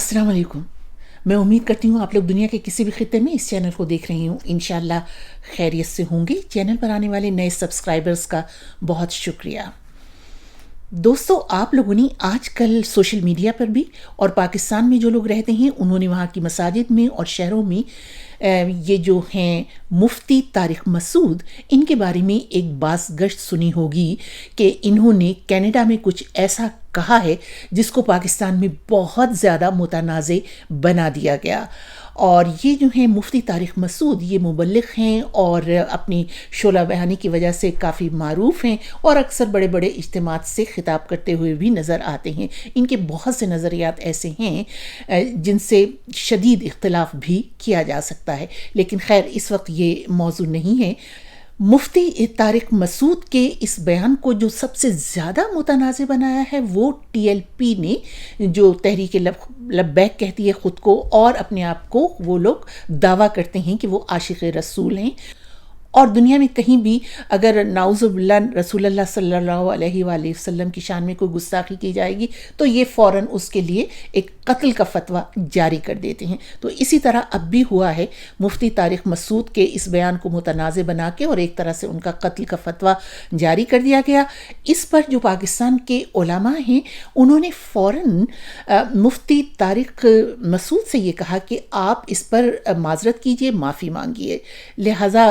अस्सलाम वालेकुम। मैं उम्मीद करती हूँ आप लोग दुनिया के किसी भी खित्ते में इस चैनल को देख रहे हूँ, इंशाल्लाह खैरियत से होंगे। चैनल पर आने वाले नए सब्सक्राइबर्स का बहुत शुक्रिया। दोस्तों, आप लोगों ने आजकल सोशल मीडिया पर भी और पाकिस्तान में जो लोग रहते हैं उन्होंने वहाँ की मसाजिद में और शहरों में ये जो हैं मुफ्ती तारिक मसूद, इनके बारे में एक बाज़ गश्त सुनी होगी कि इन्होंने कनाडा में कुछ ऐसा कहा है जिसको पाकिस्तान में बहुत ज़्यादा मुतनाज़े बना दिया गया। और ये जो हैं मुफ्ती तारिक मसूद, ये मुबल्लिग़ हैं और अपनी शोला बयानी की वजह से काफ़ी मारूफ़ हैं और अक्सर बड़े बड़े इज्तिमात से ख़िताब करते हुए भी नज़र आते हैं। इनके बहुत से नज़रियात ऐसे हैं जिनसे शदीद इख्तिलाफ भी किया जा सकता है, लेकिन खैर इस वक्त ये मौजू नहीं है। मुफ्ती तारिक मसूद के इस बयान को जो सबसे ज़्यादा मुतनाज़ बनाया है वो TLP ने, जो तहरीक लब्बैक कहती है ख़ुद को और अपने आप को वो लोग दावा करते हैं कि वो आशिक़ रसूल हैं। और दुनिया में कहीं भी अगर नाउज़ुबिल्लाह रसूलुल्लाह सल्लल्लाहु अलैहि वसल्लम की शान में कोई गुस्ताखी की जाएगी तो ये फ़ौरन उसके लिए एक कत्ल का फतवा जारी कर देते हैं। तो इसी तरह अब भी हुआ है, मुफ्ती तारिक मसूद के इस बयान को मुतनाज़ बना के और एक तरह से उनका कत्ल का फतवा जारी कर दिया गया। इस पर जो पाकिस्तान के उलमा हैं उन्होंने फ़ौरन मुफ्ती तारिक मसूद से ये कहा कि आप इस पर माजरत कीजिए, माफ़ी मांगिए। लिहाजा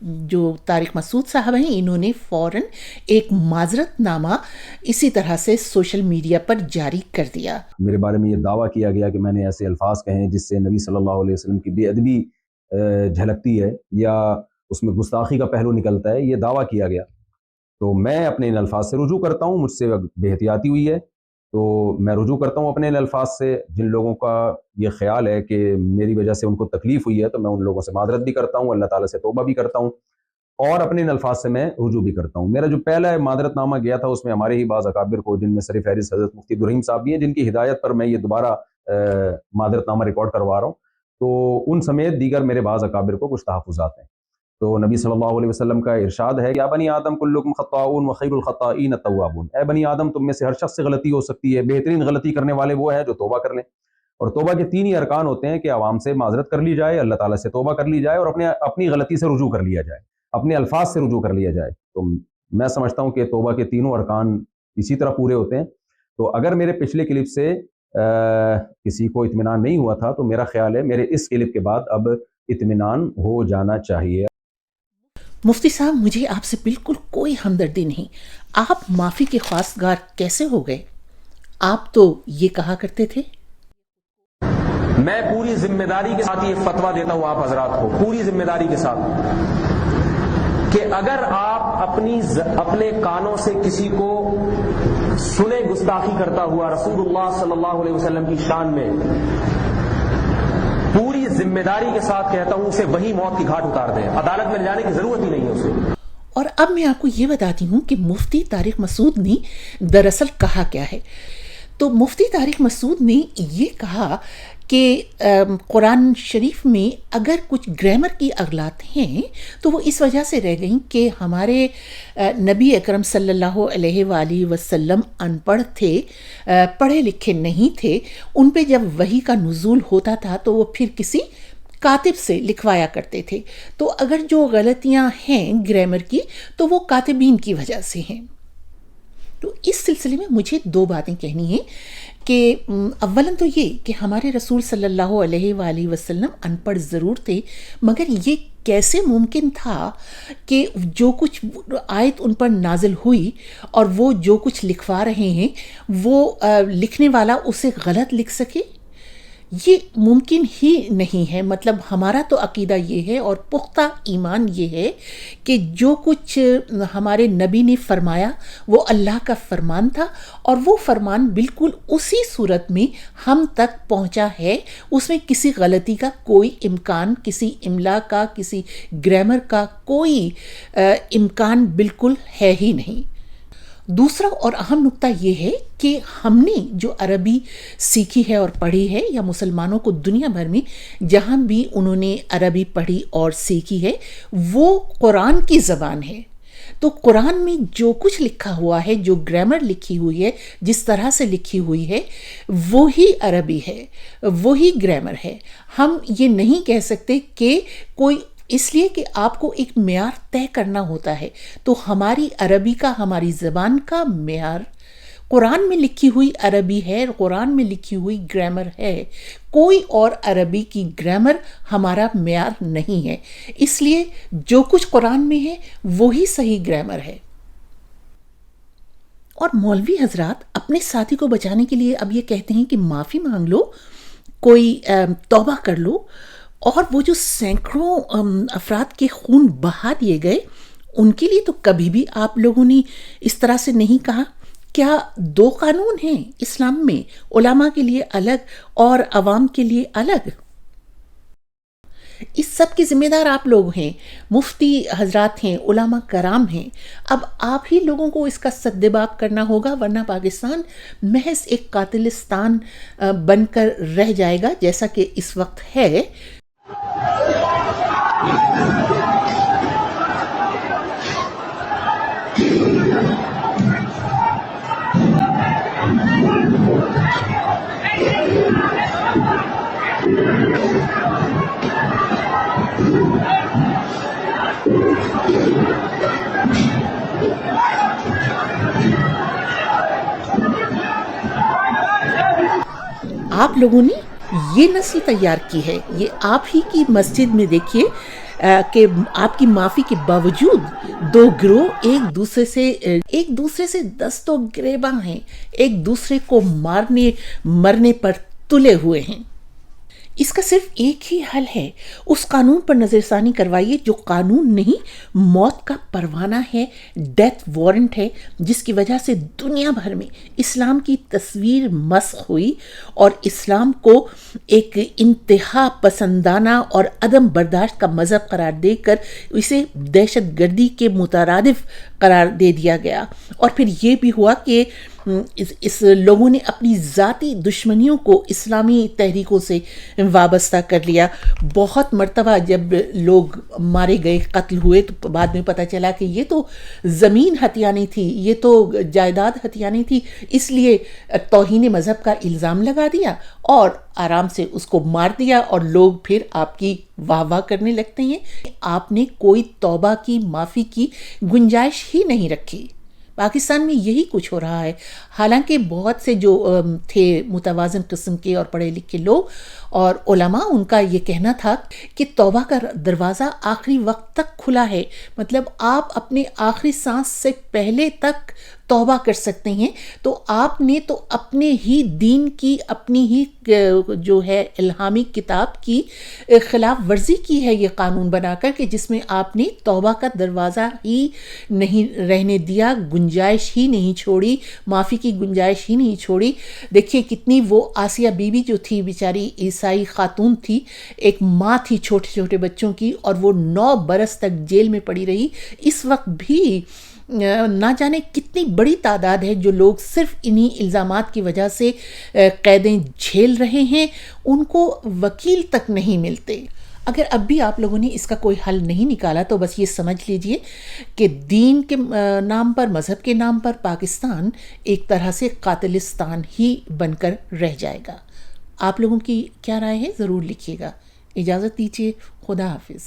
जो तारिक मसूद साहब हैं इन्होंने फ़ौरन एक माजरतनामा इसी तरह से सोशल मीडिया पर जारी कर दिया। मेरे बारे में ये दावा किया गया कि मैंने ऐसे अल्फाज कहे जिससे नबी सल्लल्लाहु अलैहि वसल्लम की बेअदबी झलकती है या उसमें गुस्ताखी का पहलू निकलता है, ये दावा किया गया। तो मैं अपने इन अल्फाज से रुजू करता हूँ, मुझसे बेहतियाती हुई है तो मैं रुजू करता हूँ अपने इन अल्फाज से। जिन लोगों का ये ख्याल है कि मेरी वजह से उनको तकलीफ़ हुई है तो मैं उन लोगों से मादरत भी करता हूँ, अल्लाह ताला से तौबा भी करता हूँ और अपने इन अल्फाज से मैं रुजू भी करता हूँ। मेरा जो पहला मादरतनामा गया था उसमें हमारे ही बाज़ अकाबिर को, जिनमें सर फहरिस्त हज़रत मुफ्ती अब्दुल साहब भी हैं, जिनकी हिदायत पर मैं ये दोबारा मादरतनामा रिकॉर्ड करवा रहा हूँ, तो उन समेत दीगर मेरे बाज़ अकाबिर को कुछ तहफ़्फ़ुज़ात हैं। तो नबी सल्लल्लाहु अलैहि वसल्लम का इरशाद है, या बनी आदम कुल्लुकुम खत्ताऊन व खैरुल खत्ताईन अत-तव्वाबून। ए बनी आदम, तुम में से हर शख्स से गलती हो सकती है, बेहतरीन गलती करने वाले वो हैं जो तौबा कर लें। और तौबा के तीन ही अरकान होते हैं कि आवाम से माजरत कर ली जाए, अल्लाह ताला से तौबा कर ली जाए और अपनी गलती से रुजू कर लिया जाए, अपने अल्फाज से रुजू कर लिया जाए। तो मैं समझता हूँ कि तौबा के तीनों अरकान इसी तरह पूरे होते हैं। तो अगर मेरे पिछले क्लिप से किसी को इत्मीनान नहीं हुआ था तो मेरा ख्याल है मेरे इस क्लिप के बाद अब इत्मीनान हो जाना चाहिए। मुफ्ती साहब, मुझे आपसे बिल्कुल कोई हमदर्दी नहीं। आप माफ़ी के ख्वास्तगार कैसे हो गए? आप तो ये कहा करते थे। मैं पूरी जिम्मेदारी के साथ ये फतवा देता हूं आप हजरात को, पूरी जिम्मेदारी के साथ, कि अगर आप अपने कानों से किसी को सुने गुस्ताखी करता हुआ रसूलुल्लाह सल्लल्लाहु अलैहि वसल्लम की शान में, पूरी जिम्मेदारी के साथ कहता हूं उसे वही मौत की घाट उतार दें, अदालत में जाने की जरूरत ही नहीं है उसे। और अब मैं आपको ये बताती हूँ कि मुफ्ती तारिक मसूद ने दरअसल कहा क्या है। तो मुफ्ती तारिक मसूद ने ये कहा कि कुरान शरीफ में अगर कुछ ग्रामर की अगलात हैं तो वो इस वजह से रह गई कि हमारे नबी अकरम सल्लल्लाहु अलैहि वसल्लम अनपढ़ थे, पढ़े लिखे नहीं थे। उन पे जब वही का नुज़ूल होता था तो वो फिर किसी कातिब से लिखवाया करते थे। तो अगर जो गलतियां हैं ग्रामर की तो वो कातिबीन की वजह से हैं। तो इस सिलसिले में मुझे दो बातें कहनी हैं कि अव्वलन तो ये कि हमारे रसूल सल्लल्लाहु अलैहि वसल्लम अनपढ़ ज़रूर थे, मगर ये कैसे मुमकिन था कि जो कुछ आयत उन पर नाजिल हुई और वो जो कुछ लिखवा रहे हैं वो लिखने वाला उसे गलत लिख सके? ये मुमकिन ही नहीं है। मतलब हमारा तो अकीदा ये है और पुख्ता ईमान ये है कि जो कुछ हमारे नबी ने फरमाया वो अल्लाह का फरमान था और वो फरमान बिल्कुल उसी सूरत में हम तक पहुंचा है। उसमें किसी गलती का कोई इम्कान, किसी इमला का, किसी ग्रामर का कोई इम्कान बिल्कुल है ही नहीं। दूसरा और अहम नुक्ता ये है कि हमने जो अरबी सीखी है और पढ़ी है, या मुसलमानों को दुनिया भर में जहाँ भी उन्होंने अरबी पढ़ी और सीखी है, वो कुरान की ज़बान है। تو قرآن میں جو کچھ لکھا ہوا ہے، جو گرامر لکھی ہوئی ہے، جس طرح سے لکھی ہوئی ہے، وہی عربی ہے، وہی گرامر ہے۔ ہم یہ نہیں کہہ سکتے کہ کوئی، اس لیے کہ آپ کو ایک معیار طے کرنا ہوتا ہے، تو ہماری عربی کا، ہماری زبان کا معیار قرآن میں لکھی ہوئی عربی ہے، قرآن میں لکھی ہوئی گرامر ہے، کوئی اور عربی کی گرامر ہمارا معیار نہیں ہے۔ اس لیے جو کچھ قرآن میں ہے وہی صحیح گرامر ہے۔ اور مولوی حضرات اپنے ساتھی کو بچانے کے لیے اب یہ کہتے ہیں کہ معافی مانگ لو، کوئی توبہ کر لو، اور وہ جو سینکڑوں افراد کے خون بہا دیے گئے، ان کے لیے تو کبھی بھی آپ لوگوں نے اس طرح سے نہیں کہا۔ کیا دو قانون ہیں اسلام میں، علماء کے لیے الگ اور عوام کے لیے الگ؟ اس سب کے ذمہ دار آپ لوگ ہیں، مفتی حضرات ہیں، علماء کرام ہیں۔ اب آپ ہی لوگوں کو اس کا سدباب کرنا ہوگا، ورنہ پاکستان محض ایک قاتلستان بن کر رہ جائے گا جیسا کہ اس وقت ہے۔ آپ لوگوں نے یہ نسل تیار کی ہے، یہ آپ ہی کی مسجد میں دیکھیے کہ آپ کی معافی کے باوجود دو گروہ ایک دوسرے سے دست و گریباں ہیں، ایک دوسرے کو مرنے پر تلے ہوئے ہیں۔ اس کا صرف ایک ہی حل ہے، اس قانون پر نظر ثانی کروائیے جو قانون نہیں، موت کا پروانہ ہے، ڈیتھ وارنٹ ہے، جس کی وجہ سے دنیا بھر میں اسلام کی تصویر مسخ ہوئی اور اسلام کو ایک انتہا پسندانہ اور عدم برداشت کا مذہب قرار دے کر اسے دہشت گردی کے مترادف قرار دے دیا گیا۔ اور پھر یہ بھی ہوا کہ اس لوگوں نے اپنی ذاتی دشمنیوں کو اسلامی تحریکوں سے وابستہ کر لیا۔ بہت مرتبہ جب لوگ مارے گئے، قتل ہوئے، تو بعد میں پتہ چلا کہ یہ تو زمین ہتھیانی تھی، یہ تو جائیداد ہتھیانی تھی، اس لیے توہین مذہب کا الزام لگا دیا اور آرام سے اس کو مار دیا، اور لوگ پھر آپ کی واہ واہ کرنے لگتے ہیں۔ آپ نے کوئی توبہ کی، معافی کی گنجائش ہی نہیں رکھی۔ پاکستان میں یہی کچھ ہو رہا ہے، حالانکہ بہت سے جو تھے متوازن قسم کے اور پڑھے لکھے لوگ اور علماء، ان کا یہ کہنا تھا کہ توبہ کا دروازہ آخری وقت تک کھلا ہے، مطلب آپ اپنے آخری سانس سے پہلے تک توبہ کر سکتے ہیں۔ تو آپ نے تو اپنے ہی دین کی، اپنی ہی جو ہے الہامی کتاب کی خلاف ورزی کی ہے یہ قانون بنا کر، کہ جس میں آپ نے توبہ کا دروازہ ہی نہیں رہنے دیا، گنجائش ہی نہیں چھوڑی، معافی کی گنجائش ہی نہیں چھوڑی۔ دیکھیے کتنی وہ آسیہ بی بی جو تھی بیچاری عیسائی خاتون تھی، ایک ماں تھی چھوٹے چھوٹے بچوں کی، اور وہ 9 برس تک جیل میں پڑی رہی۔ اس وقت بھی نہ جانے کتنی بڑی تعداد ہے جو لوگ صرف انہی الزامات کی وجہ سے قیدیں جھیل رہے ہیں، ان کو وکیل تک نہیں ملتے۔ اگر اب بھی آپ لوگوں نے اس کا کوئی حل نہیں نکالا تو بس یہ سمجھ لیجئے کہ دین کے نام پر، مذہب کے نام پر پاکستان ایک طرح سے قاتلستان ہی بن کر رہ جائے گا۔ آپ لوگوں کی کیا رائے ہے ضرور لکھیے گا۔ اجازت دیجیے، خدا حافظ۔